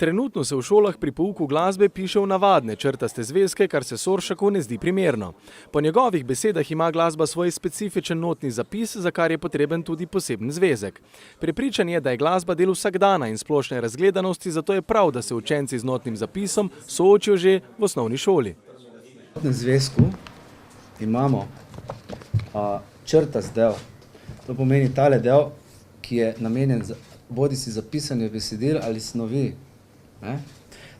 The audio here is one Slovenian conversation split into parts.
Trenutno se v šolah pri pouku glasbe piše v navadne črtaste zvezke, kar se Soršaku ne zdi primerno. Po njegovih besedah ima glasba svoj specifičen notni zapis, za kar je potreben tudi poseben zvezek. Prepričan je, da je glasba del vsakdana in splošne razgledanosti, zato je prav, da se učenci z notnim zapisom soočijo že v osnovni šoli. V notnem zvezku imamo črtast del. To pomeni tale del, ki je namenjen bodisi za pisanje besedil ali snovi.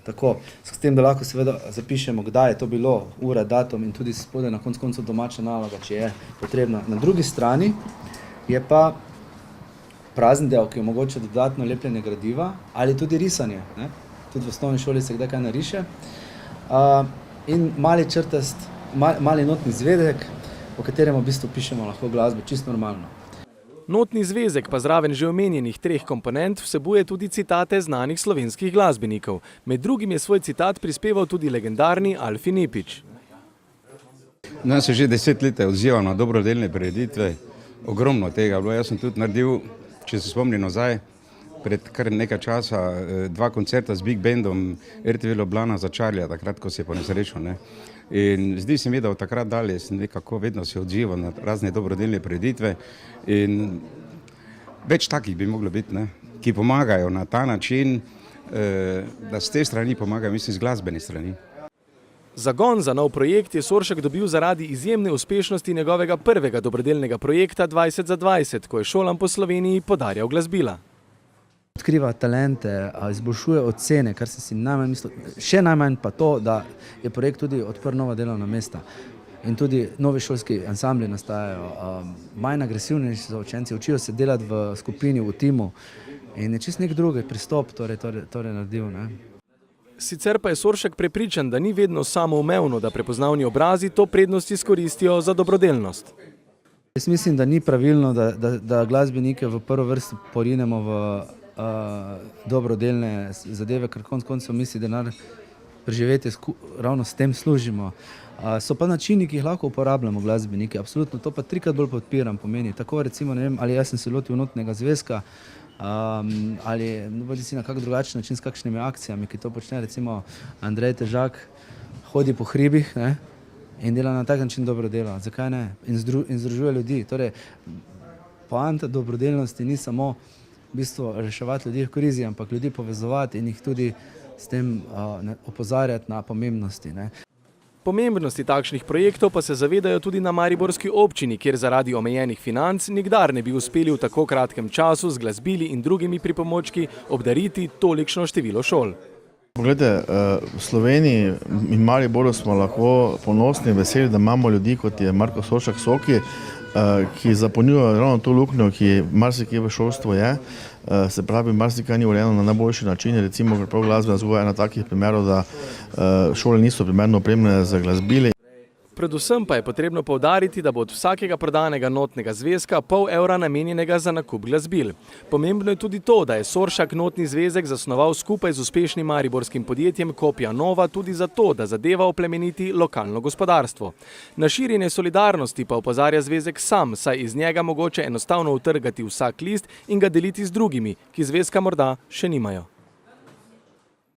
Tako, s tem, da lahko seveda zapišemo, kdaj je to bilo, ura, datum in tudi spodaj na koncu domača naloga, če je potrebna. Na drugi strani je pa prazen del, ki omogoča dodatno lepljenje gradiva ali tudi risanje. Tudi v osnovni šoli se kdaj kaj nariše. In mali črtast, mali notni zvezek, po katerem v bistvu pišemo lahko glasbo čisto normalno. Notni zvezek pa zraven že omenjenih 3 komponent vsebuje tudi citate znanih slovenskih glasbenikov. Med drugim je svoj citat prispeval tudi legendarni Alfi Nipič. Jaz se že 10 let odzivam na dobrodelne prireditve. Ogromno tega bilo. Jaz sem tudi naredil, če se spomnim nazaj, pred kar nekaj časa 2 koncerta z Big Bandom RTV Ljubljana za Čarlija, takrat, ko se je ponesrečil. In zdi se mi, da od takrat dalje sem nekako vedno se odzival na razne dobrodelne prireditve in več takih bi moglo biti, ki pomagajo na ta način, da s te strani pomagajo, mislim, z glasbene strani. Zagon za nov projekt je Soršak dobil zaradi izjemne uspešnosti njegovega prvega dobrodelnega projekta 20 za 20, ko je šolam po Sloveniji podarjal glasbila. Odkriva talente, izboljšuje ocene, kar sem si najmanj mislil. Še najmanj pa to, da je projekt tudi odprl nova delovna mesta. In tudi novi šolski ansambli nastajajo, manj agresivni so učenci, učijo se delati v skupini, v timu. In je čisto nek drugi pristop torej naredil. Sicer pa je Soršak prepričan, da ni vedno samoumevno, da prepoznavni obrazi to prednost izkoristijo za dobrodelnost. Jaz mislim, da ni pravilno, da glasbenike v prvo vrsto porinemo v dobrodelne zadeve, ker konec koncev misli, denar preživeti ravno s tem služimo. So pa načini, ki jih lahko uporabljamo glasbeniki, absolutno, to pa 3-krat bolj podpiram, pomeni. Tako recimo, ne vem, ali jaz sem se lotil notnega zvezka, ali si na kak drugačen način s kakšnimi akcijami, ki to počne, recimo Andrej Težak hodi po hribih in dela na tak način dobro delo. Zakaj ne? In združuje ljudi. Torej, poanta dobrodelnosti ni samo v bistvu reševati ljudi v krizi, ampak ljudi povezovati in jih tudi s tem opozarjati na pomembnosti. Pomembnosti takšnih projektov pa se zavedajo tudi na mariborski občini, kjer zaradi omejenih financ nikdar ne bi uspeli v tako kratkem času z glasbili in drugimi pripomočki obdariti tolikšno število šol. Poglejte, v Sloveniji in Mariboru smo lahko ponosni in veseli, da imamo ljudi, kot je Marko Soršak Soki, ki zapolnjujejo ravno to luknjo, ki marsikje v šolstvu je. Se pravi, marsikaj ni urejeno na najboljši način, recimo prav glasbena vzgoja je ena takih primerov, da šole niso primerno opremljene za glasbili. Predvsem pa je potrebno poudariti, da bo od vsakega prodanega notnega zvezka pol evra namenjenega za nakup glasbil. Pomembno je tudi to, da je Soršak notni zvezek zasnoval skupaj z uspešnim mariborskim podjetjem Kopja Nova tudi zato, da zadeva oplemeniti lokalno gospodarstvo. Na širjenje solidarnosti pa opozarja zvezek sam, saj iz njega mogoče enostavno utrgati vsak list in ga deliti z drugimi, ki zvezka morda še nimajo.